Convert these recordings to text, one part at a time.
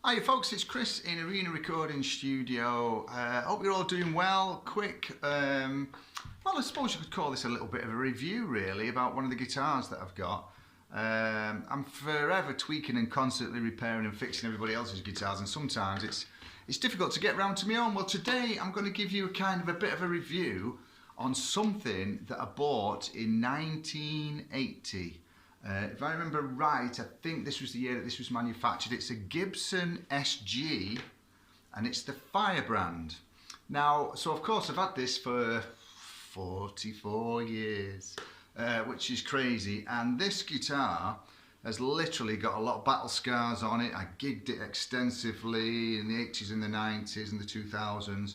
Hi folks, it's Chris in Arena Recording Studio. Hope you're all doing well. Quick, well I suppose you could call this a little bit of a review really about one of the guitars that I've got. I'm forever tweaking and constantly repairing and fixing everybody else's guitars, and sometimes it's difficult to get round to my own. Well, today I'm going to give you a bit of a review on something that I bought in 1980. If I remember right, I think this was the year that this was manufactured. It's a Gibson SG and it's the Firebrand. Now, so of course I've had this for 44 years, which is crazy. And this guitar has literally got a lot of battle scars on it. I gigged it extensively in the 80s and the 90s and the 2000s.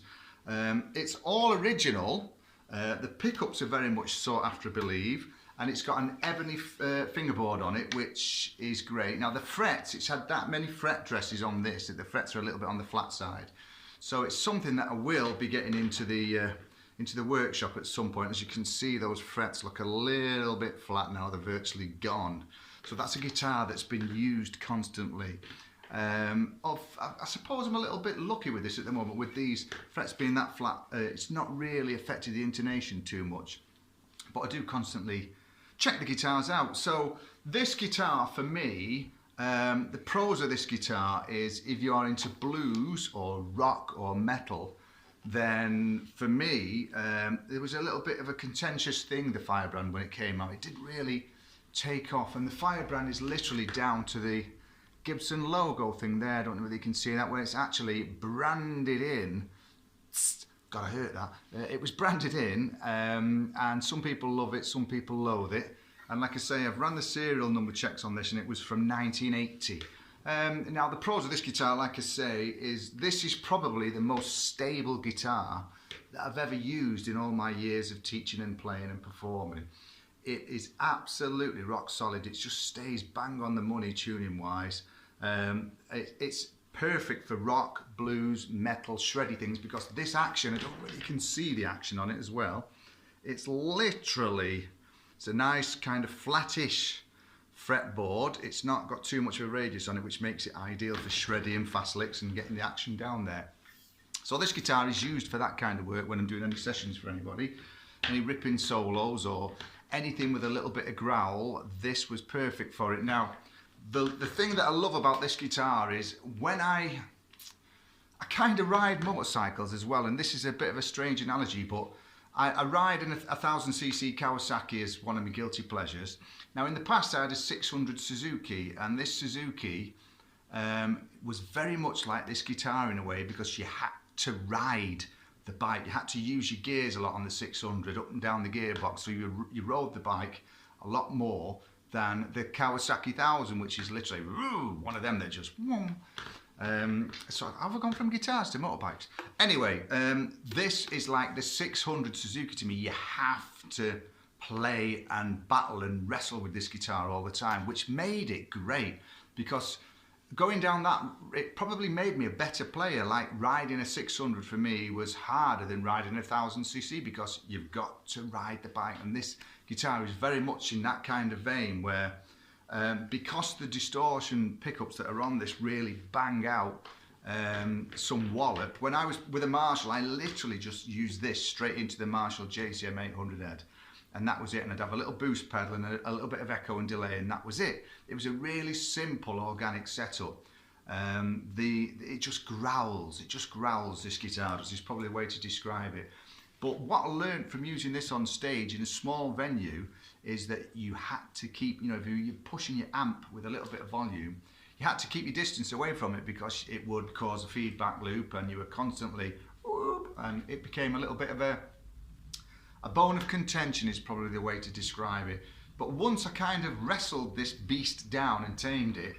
It's all original. The pickups are very much sought after, I believe. And it's got an ebony fingerboard on it, which is great. Now the frets, it's had that many fret dresses on this, that the frets are a little bit on the flat side. So it's something that I will be getting into the workshop at some point. As you can see, those frets look a little bit flat now, they're virtually gone. So that's a guitar that's been used constantly. I suppose I'm a little bit lucky with this at the moment, with these frets being that flat. It's not really affected the intonation too much, but I do constantly check the guitars out. So this guitar for me, the pros of this guitar is if you are into blues or rock or metal, then for me, there was a little bit of a contentious thing, the Firebrand, when it came out. It didn't really take off, and the Firebrand is literally down to the Gibson logo thing there. I don't know whether you can see that, where it's actually branded in. God, I hurt that. It was branded in, and some people love it, some people loathe it. And like I say, I've run the serial number checks on this, and it was from 1980. Now, the pros of this guitar, like I say, is this is probably the most stable guitar that I've ever used in all my years of teaching and playing and performing. It is absolutely rock solid. It just stays bang on the money tuning-wise. It's perfect for rock, blues, metal, shreddy things, because this action, I don't really can see the action on it as well. It's literally, it's a nice kind of flattish fretboard. It's not got too much of a radius on it, which makes it ideal for shreddy and fast licks and getting the action down there. So this guitar is used for that kind of work when I'm doing any sessions for anybody, any ripping solos or anything with a little bit of growl. This was perfect for it. Now, the thing that I love about this guitar is when I kind of ride motorcycles as well, and this is a bit of a strange analogy, but I ride in a 1000cc Kawasaki as one of my guilty pleasures. Now in the past I had a 600 Suzuki, and this Suzuki was very much like this guitar in a way, because you had to ride the bike. You had to use your gears a lot on the 600, up and down the gearbox, so you rode the bike a lot more than the Kawasaki 1000, which is literally one of them that just so have I gone from guitars to motorbikes? Anyway, this is like the 600 Suzuki to me. You have to play and battle and wrestle with this guitar all the time, which made it great, because going down that, it probably made me a better player. Like riding a 600 for me was harder than riding a 1000cc, because you've got to ride the bike, and this guitar is very much in that kind of vein where because the distortion pickups that are on this really bang out some wallop. When I was with a Marshall, I literally just used this straight into the Marshall JCM 800 head, and that was it. And I'd have a little boost pedal and a little bit of echo and delay, and that was it. It was a really simple organic setup. It just growls. It just growls, this guitar. This is probably a way to describe it. But what I learned from using this on stage in a small venue is that you had to keep, if you're pushing your amp with a little bit of volume, you had to keep your distance away from it, because it would cause a feedback loop, and you were constantly, and it became a little bit of a bone of contention is probably the way to describe it. But once I kind of wrestled this beast down and tamed it,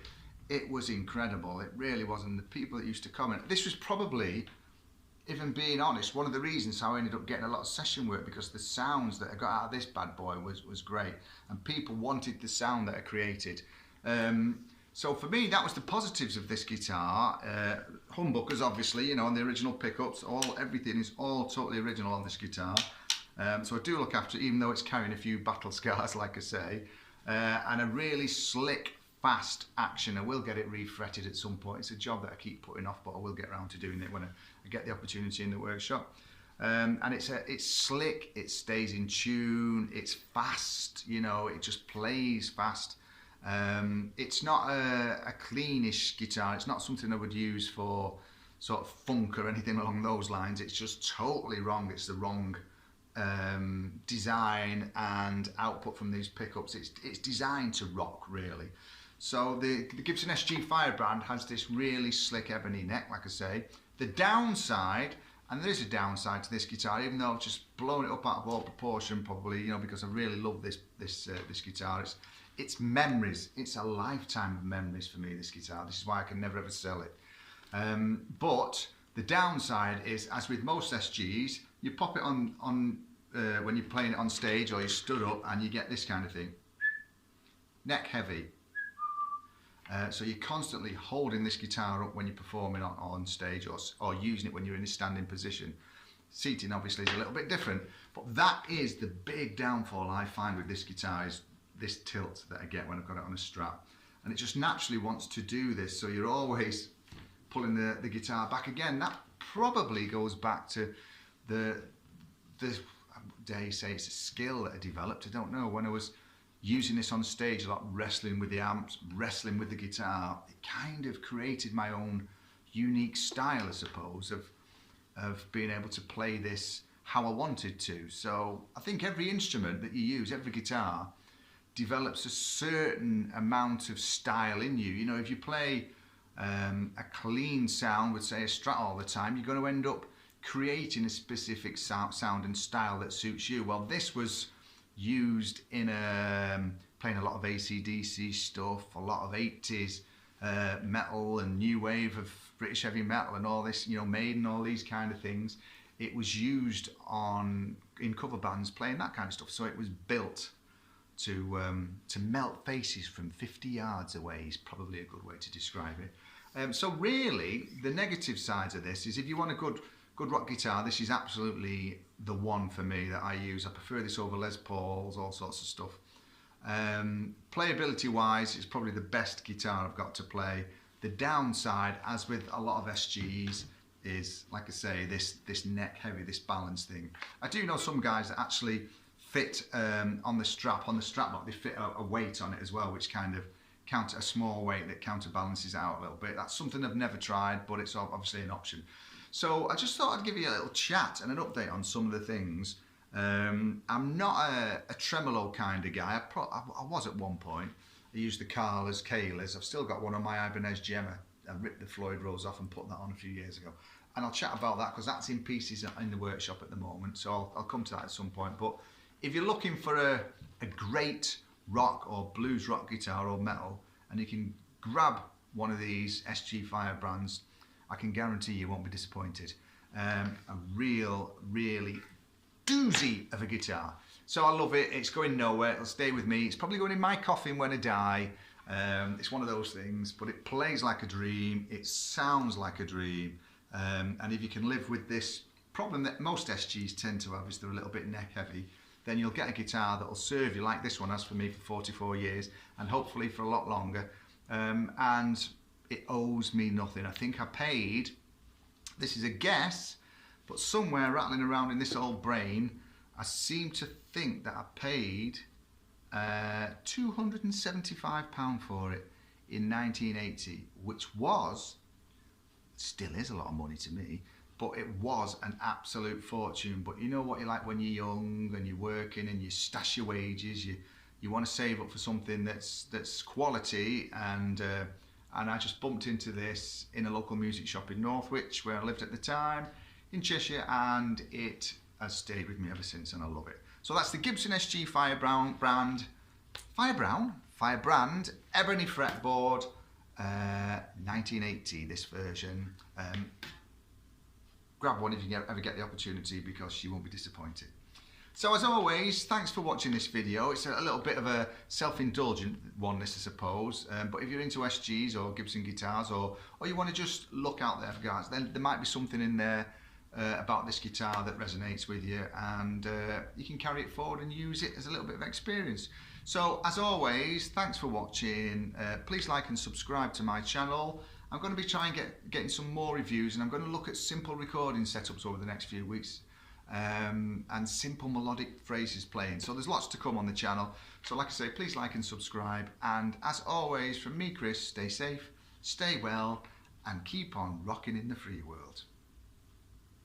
it was incredible. It really was. And the people that used to comment, this was probably, if I'm being honest, one of the reasons how I ended up getting a lot of session work, because the sounds that I got out of this bad boy was great, and people wanted the sound that I created. So for me, that was the positives of this guitar. Humbuckers, obviously, on the original pickups, everything is all totally original on this guitar. So I do look after it, even though it's carrying a few battle scars, like I say, and a really slick, fast action. I will get it refretted at some point. It's a job that I keep putting off, but I will get around to doing it when I get the opportunity in the workshop. And it's slick, it stays in tune, it's fast, you know, it just plays fast. It's not a cleanish guitar, it's not something I would use for sort of funk or anything along those lines. It's just totally wrong. It's the wrong design and output from these pickups. It's designed to rock, really. So the Gibson SG Firebrand has this really slick ebony neck, like I say. The downside, and there is a downside to this guitar, even though I've just blown it up out of all proportion, probably, you know, because I really love this guitar. It's memories. It's a lifetime of memories for me, this guitar. This is why I can never ever sell it. But the downside is, as with most SGs, you pop it on when you're playing it on stage or you stood up and you get this kind of thing. Neck heavy. So you're constantly holding this guitar up when you're performing on stage or using it when you're in a standing position. Seating obviously is a little bit different, but that is the big downfall I find with this guitar, is this tilt that I get when I've got it on a strap. And it just naturally wants to do this, so you're always pulling the guitar back again. That probably goes back to the dare you say it's a skill that I developed. I don't know, when I was using this on stage a lot, wrestling with the amps, wrestling with the guitar, it kind of created my own unique style, I suppose, of being able to play this how I wanted to. So I think every instrument that you use, every guitar, develops a certain amount of style in you. You know, if you play a clean sound with, say, a Strat all the time, you're going to end up creating a specific sound and style that suits you. Well, this was used in playing a lot of AC/DC stuff, a lot of 80s metal and new wave of British heavy metal and all this, you know, Maiden, all these kind of things. It was used in cover bands playing that kind of stuff. So it was built to melt faces from 50 yards away is probably a good way to describe it. So really, the negative sides of this is, if you want a good rock guitar, this is absolutely the one for me that I use. I prefer this over Les Pauls, all sorts of stuff. Playability wise, it's probably the best guitar I've got to play. The downside, as with a lot of SGs, is, like I say, this neck heavy, this balance thing. I do know some guys that actually fit on the strap lock, they fit a weight on it as well, which kind of a small weight that counterbalances out a little bit. That's something I've never tried, but it's obviously an option. So I just thought I'd give you a little chat and an update on some of the things. I'm not a tremolo kind of guy. I was at one point. I used the Kaylas. I've still got one on my Ibanez Gemma. I ripped the Floyd Rose off and put that on a few years ago. And I'll chat about that because that's in pieces in the workshop at the moment. So I'll come to that at some point. But if you're looking for a great rock or blues rock guitar or metal, and you can grab one of these SG Firebrands, I can guarantee you won't be disappointed. A really doozy of a guitar. So I love it. It's going nowhere. It'll stay with me. It's probably going in my coffin when I die. It's one of those things, but it plays like a dream. It sounds like a dream. And if you can live with this problem that most SGs tend to have, is they're a little bit neck heavy, then you'll get a guitar that will serve you like this one has for me for 44 years, and hopefully for a lot longer. And it owes me nothing. I think I paid, this is a guess, but somewhere rattling around in this old brain, I seem to think that I paid £275 for it in 1980, which was, still is a lot of money to me, but it was an absolute fortune. But you know what you're like when you're young and you're working and you stash your wages, you want to save up for something that's quality, and I just bumped into this in a local music shop in Northwich where I lived at the time in Cheshire, and it has stayed with me ever since, and I love it. So that's the Gibson SG Firebrand ebony fretboard, 1980, this version. Grab one if you ever get the opportunity, because you won't be disappointed. So as always, thanks for watching this video. It's a little bit of a self-indulgent one, this I suppose, but if you're into SGs or Gibson guitars, or you want to just look out there for guys, then there might be something in there about this guitar that resonates with you, and you can carry it forward and use it as a little bit of experience. So as always, thanks for watching. Please like and subscribe to my channel. I'm going to be trying getting some more reviews, and I'm going to look at simple recording setups over the next few weeks, and simple melodic phrases playing. So there's lots to come on the channel. So like I say, please like and subscribe. And as always, from me, Chris, stay safe, stay well, and keep on rocking in the free world.